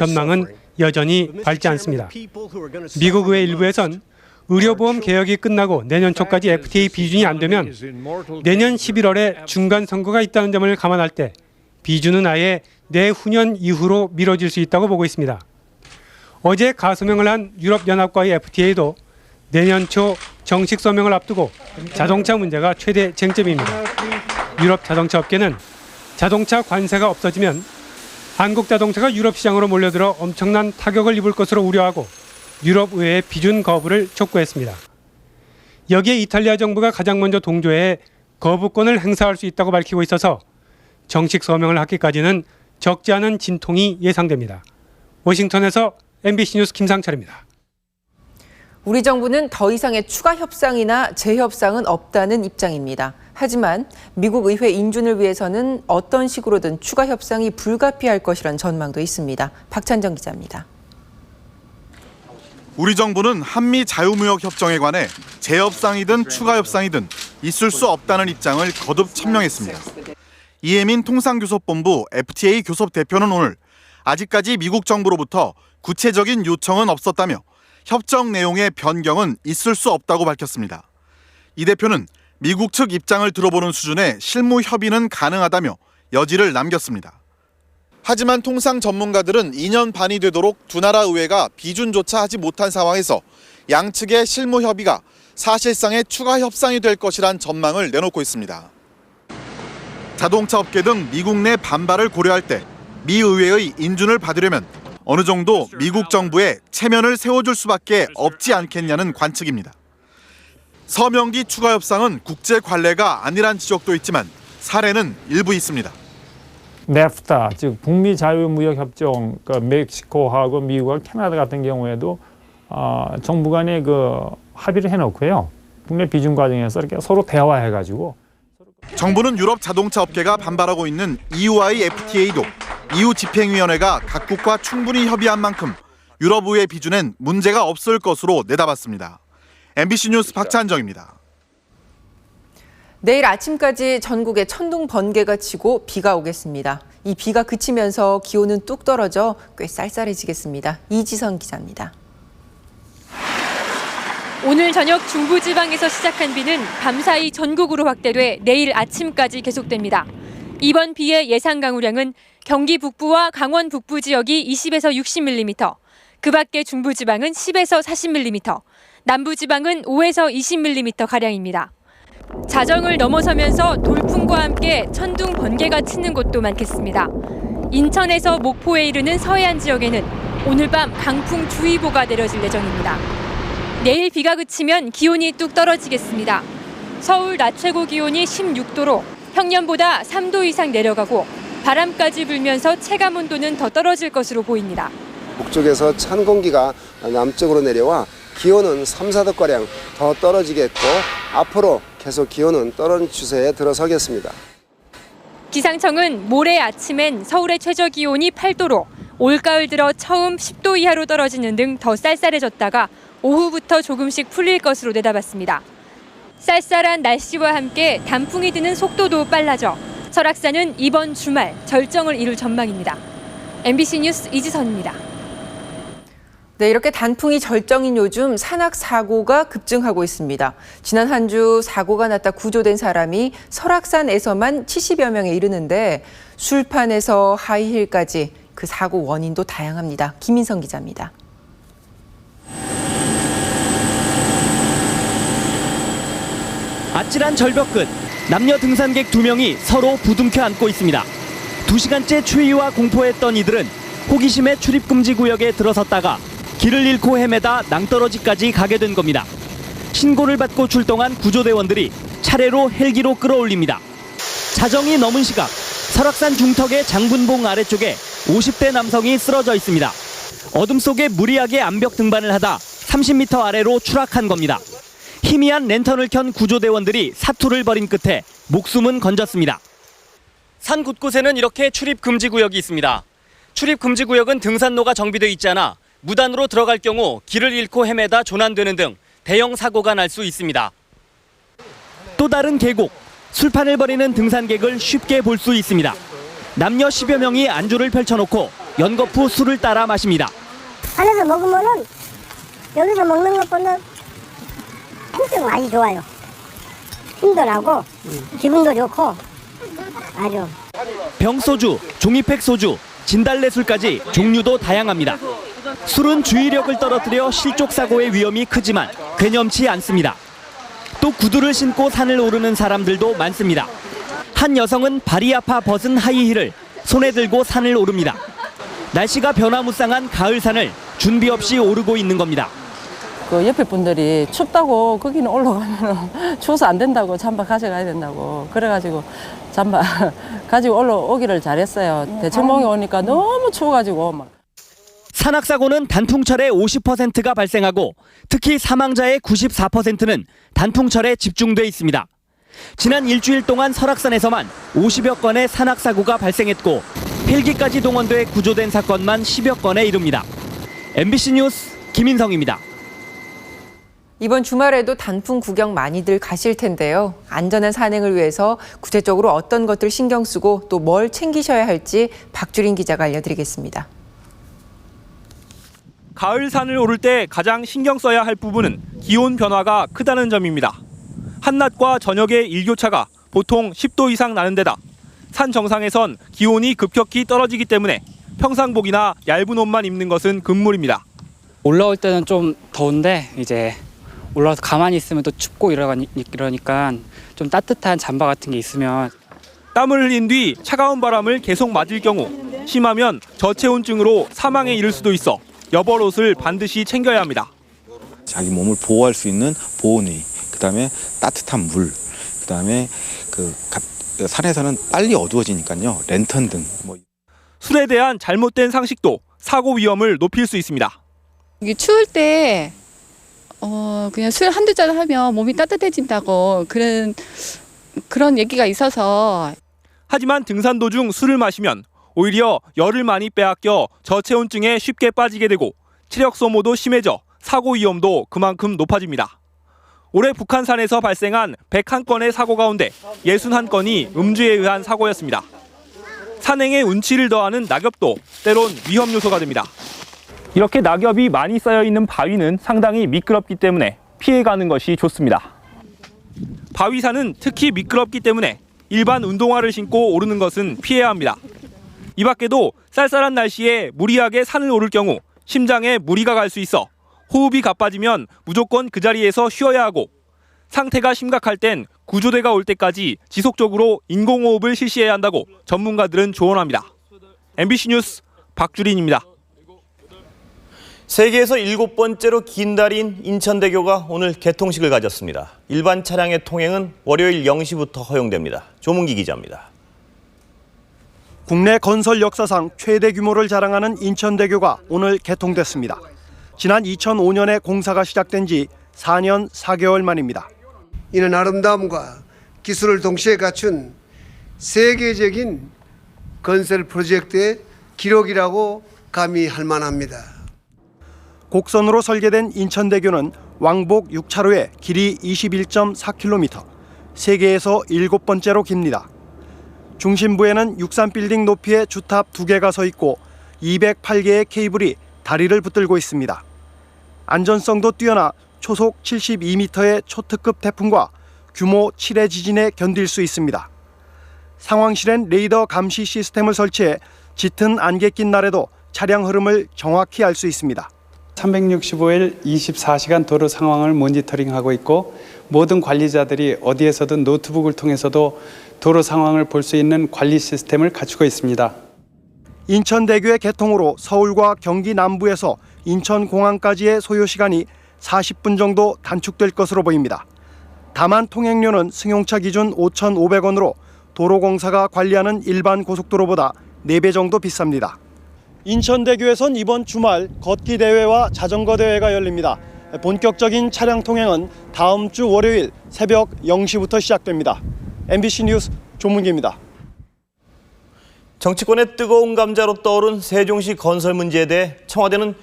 전망은 여전히 밝지 않습니다. 미국 의회 일부에선 의료보험 개혁이 끝나고 내년 초까지 FTA 비준이 안 되면 내년 11월에 중간 선거가 있다는 점을 감안할 때 비준은 아예 내후년 이후로 미뤄질 수 있다고 보고 있습니다. 어제 가서명을 한 유럽연합과의 FTA도 내년 초 정식 서명을 앞두고 자동차 문제가 최대 쟁점입니다. 유럽 자동차 업계는 자동차 관세가 없어지면 한국 자동차가 유럽 시장으로 몰려들어 엄청난 타격을 입을 것으로 우려하고 유럽 의회의 비준 거부를 촉구했습니다. 여기에 이탈리아 정부가 가장 먼저 동조해 거부권을 행사할 수 있다고 밝히고 있어서 정식 서명을 하기까지는 적지 않은 진통이 예상됩니다. 워싱턴에서 MBC 뉴스 김상철입니다. 우리 정부는 더 이상의 추가 협상이나 재협상은 없다는 입장입니다. 하지만 미국 의회 인준을 위해서는 어떤 식으로든 추가 협상이 불가피할 것이란 전망도 있습니다. 박찬정 기자입니다. 우리 정부는 한미 자유무역 협정에 관해 재협상이든 추가 협상이든 있을 수 없다는 입장을 거듭 천명했습니다. 이혜민 통상교섭본부 FTA 교섭 대표는 오늘 아직까지 미국 정부로부터 구체적인 요청은 없었다며 협정 내용의 변경은 있을 수 없다고 밝혔습니다. 이 대표는 미국 측 입장을 들어보는 수준의 실무 협의는 가능하다며 여지를 남겼습니다. 하지만 통상 전문가들은 2년 반이 되도록 두 나라 의회가 비준조차 하지 못한 상황에서 양측의 실무 협의가 사실상의 추가 협상이 될 것이란 전망을 내놓고 있습니다. 자동차 업계 등 미국 내 반발을 고려할 때 미 의회의 인준을 받으려면 어느 정도 미국 정부에 체면을 세워줄 수밖에 없지 않겠냐는 관측입니다. 서명기 추가 협상은 국제 관례가 아니란 지적도 있지만 사례는 일부 있습니다. 네프타, 즉 북미 자유무역협정, 멕시코하고 미국과 캐나다 같은 경우에도 정부 간에 합의를 해놓고요. 국내 비준 과정에서 이렇게 서로 대화해가지고. 정부는 유럽 자동차 업계가 반발하고 있는 EU와의 FTA도 EU 집행위원회가 각국과 충분히 협의한 만큼 유럽 의회 비준엔 문제가 없을 것으로 내다봤습니다. MBC 뉴스 박찬정입니다. 내일 아침까지 전국에 천둥 번개가 치고 비가 오겠습니다. 이 비가 그치면서 기온은 뚝 떨어져 꽤 쌀쌀해지겠습니다. 이지선 기자입니다. 오늘 저녁 중부지방에서 시작한 비는 밤사이 전국으로 확대돼 내일 아침까지 계속됩니다. 이번 비의 예상 강우량은 경기 북부와 강원 북부 지역이 20에서 60mm, 그 밖에 중부지방은 10에서 40mm, 남부지방은 5에서 20mm가량입니다. 자정을 넘어서면서 돌풍과 함께 천둥 번개가 치는 곳도 많겠습니다. 인천에서 목포에 이르는 서해안 지역에는 오늘 밤 강풍주의보가 내려질 예정입니다. 내일 비가 그치면 기온이 뚝 떨어지겠습니다. 서울 낮 최고 기온이 16도로 평년보다 3도 이상 내려가고 바람까지 불면서 체감 온도는 더 떨어질 것으로 보입니다. 북쪽에서 찬 공기가 남쪽으로 내려와 기온은 3, 4도가량 더 떨어지겠고 앞으로 계속 기온은 떨어지는 추세에 들어서겠습니다. 기상청은 모레 아침엔 서울의 최저 기온이 8도로 올가을 들어 처음 10도 이하로 떨어지는 등 더 쌀쌀해졌다가 오후부터 조금씩 풀릴 것으로 내다봤습니다. 쌀쌀한 날씨와 함께 단풍이 드는 속도도 빨라져 설악산은 이번 주말 절정을 이룰 전망입니다. MBC 뉴스 이지선입니다. 네, 이렇게 단풍이 절정인 요즘 산악 사고가 급증하고 있습니다. 지난 한 주 사고가 났다 구조된 사람이 설악산에서만 70여 명에 이르는데 술판에서 하이힐까지 그 사고 원인도 다양합니다. 김인성 기자입니다. 아찔한 절벽 끝, 남녀 등산객 2명이 서로 부둥켜 안고 있습니다. 2시간째 추위와 공포했던 이들은 호기심에 출입금지 구역에 들어섰다가 길을 잃고 헤매다 낭떠러지까지 가게 된 겁니다. 신고를 받고 출동한 구조대원들이 차례로 헬기로 끌어올립니다. 자정이 넘은 시각, 설악산 중턱의 장분봉 아래쪽에 50대 남성이 쓰러져 있습니다. 어둠 속에 무리하게 암벽 등반을 하다 30m 아래로 추락한 겁니다. 희미한 랜턴을 켠 구조대원들이 사투를 벌인 끝에 목숨은 건졌습니다. 산 곳곳에는 이렇게 출입금지구역이 있습니다. 출입금지구역은 등산로가 정비돼 있지 않아 무단으로 들어갈 경우 길을 잃고 헤매다 조난되는 등 대형 사고가 날 수 있습니다. 또 다른 계곡, 술판을 벌이는 등산객을 쉽게 볼 수 있습니다. 남녀 10여 명이 안주를 펼쳐놓고 연거푸 술을 따라 마십니다. 산에서 먹으면은 여기서 먹는 것보다 엄청 맛이 좋아요. 힘도 나고 기분도 좋고 아주. 병소주, 종이팩 소주, 진달래 술까지 종류도 다양합니다. 술은 주의력을 떨어뜨려 실족 사고의 위험이 크지만 괴념치 않습니다. 또 구두를 신고 산을 오르는 사람들도 많습니다. 한 여성은 발이 아파 벗은 하이힐을 손에 들고 산을 오릅니다. 날씨가 변화무쌍한 가을산을 준비 없이 오르고 있는 겁니다. 그 옆에 분들이 춥다고 거기는 올라가면 추워서 안 된다고 잠바 가져가야 된다고 그래가지고 잠바 가지고 올라오기를 잘했어요. 대청봉에 오니까 너무 추워가지고 막. 산악사고는 단풍철에 50%가 발생하고 특히 사망자의 94%는 단풍철에 집중돼 있습니다. 지난 일주일 동안 설악산에서만 50여 건의 산악사고가 발생했고 헬기까지 동원돼 구조된 사건만 10여 건에 이릅니다. MBC 뉴스 김인성입니다. 이번 주말에도 단풍 구경 많이들 가실 텐데요. 안전한 산행을 위해서 구체적으로 어떤 것들 신경 쓰고 또 뭘 챙기셔야 할지 박주린 기자가 알려드리겠습니다. 가을 산을 오를 때 가장 신경 써야 할 부분은 기온 변화가 크다는 점입니다. 한낮과 저녁의 일교차가 보통 10도 이상 나는 데다 산 정상에선 기온이 급격히 떨어지기 때문에 평상복이나 얇은 옷만 입는 것은 금물입니다. 올라올 때는 좀 더운데 이제 올라와서 가만히 있으면 또 춥고 이러니까 좀 따뜻한 잠바 같은 게 있으면. 땀을 흘린 뒤 차가운 바람을 계속 맞을 경우 심하면 저체온증으로 사망에 이를 수도 있어 여벌옷을 반드시 챙겨야 합니다. 자기 몸을 보호할 수 있는 보온의, 그다음에 따뜻한 물, 그다음에 산에서는 빨리 어두워지니까요. 랜턴 등. 술에 대한 잘못된 상식도 사고 위험을 높일 수 있습니다. 이게 추울 때 그냥 술 한두 잔 하면 몸이 따뜻해진다고 그런 얘기가 있어서. 하지만 등산 도중 술을 마시면 오히려 열을 많이 빼앗겨 저체온증에 쉽게 빠지게 되고 체력 소모도 심해져 사고 위험도 그만큼 높아집니다. 올해 북한산에서 발생한 101건의 사고 가운데 61건이 음주에 의한 사고였습니다. 산행에 운치를 더하는 낙엽도 때론 위험 요소가 됩니다. 이렇게 낙엽이 많이 쌓여 있는 바위는 상당히 미끄럽기 때문에 피해가는 것이 좋습니다. 바위산은 특히 미끄럽기 때문에 일반 운동화를 신고 오르는 것은 피해야 합니다. 이 밖에도 쌀쌀한 날씨에 무리하게 산을 오를 경우 심장에 무리가 갈 수 있어 호흡이 가빠지면 무조건 그 자리에서 쉬어야 하고 상태가 심각할 땐 구조대가 올 때까지 지속적으로 인공호흡을 실시해야 한다고 전문가들은 조언합니다. MBC 뉴스 박주린입니다. 세계에서 7번째로 긴 다리인 인천대교가 오늘 개통식을 가졌습니다. 일반 차량의 통행은 월요일 0시부터 허용됩니다. 조문기 기자입니다. 국내 건설 역사상 최대 규모를 자랑하는 인천대교가 오늘 개통됐습니다. 지난 2005년에 공사가 시작된 지 4년 4개월 만입니다. 이는 아름다움과 기술을 동시에 갖춘 세계적인 건설 프로젝트의 기록이라고 감히 할 만합니다. 곡선으로 설계된 인천대교는 왕복 6차로에 길이 21.4km, 세계에서 7번째로 깁니다. 중심부에는 63빌딩 높이의 주탑 2개가 서 있고 208개의 케이블이 다리를 붙들고 있습니다. 안전성도 뛰어나 초속 72m의 초특급 태풍과 규모 7의 지진에 견딜 수 있습니다. 상황실엔 레이더 감시 시스템을 설치해 짙은 안개 낀 날에도 차량 흐름을 정확히 알 수 있습니다. 365일 24시간 도로 상황을 모니터링하고 있고 모든 관리자들이 어디에서든 노트북을 통해서도 도로 상황을 볼 수 있는 관리 시스템을 갖추고 있습니다. 인천대교의 개통으로 서울과 경기 남부에서 인천공항까지의 소요 시간이 40분 정도 단축될 것으로 보입니다. 다만 통행료는 승용차 기준 5,500원으로 도로공사가 관리하는 일반 고속도로보다 4배 정도 비쌉니다. 인천대교에선 이번 주말 걷기 대회와 자전거 대회가 열립니다. 본격적인 차량 통행은 다음 주 월요일 새벽 0시부터 시작됩니다. MBC 뉴스 조문기입니다. 정치권의 뜨거운 감자로 떠오른 세종시 건설 문제에 대해 청와대는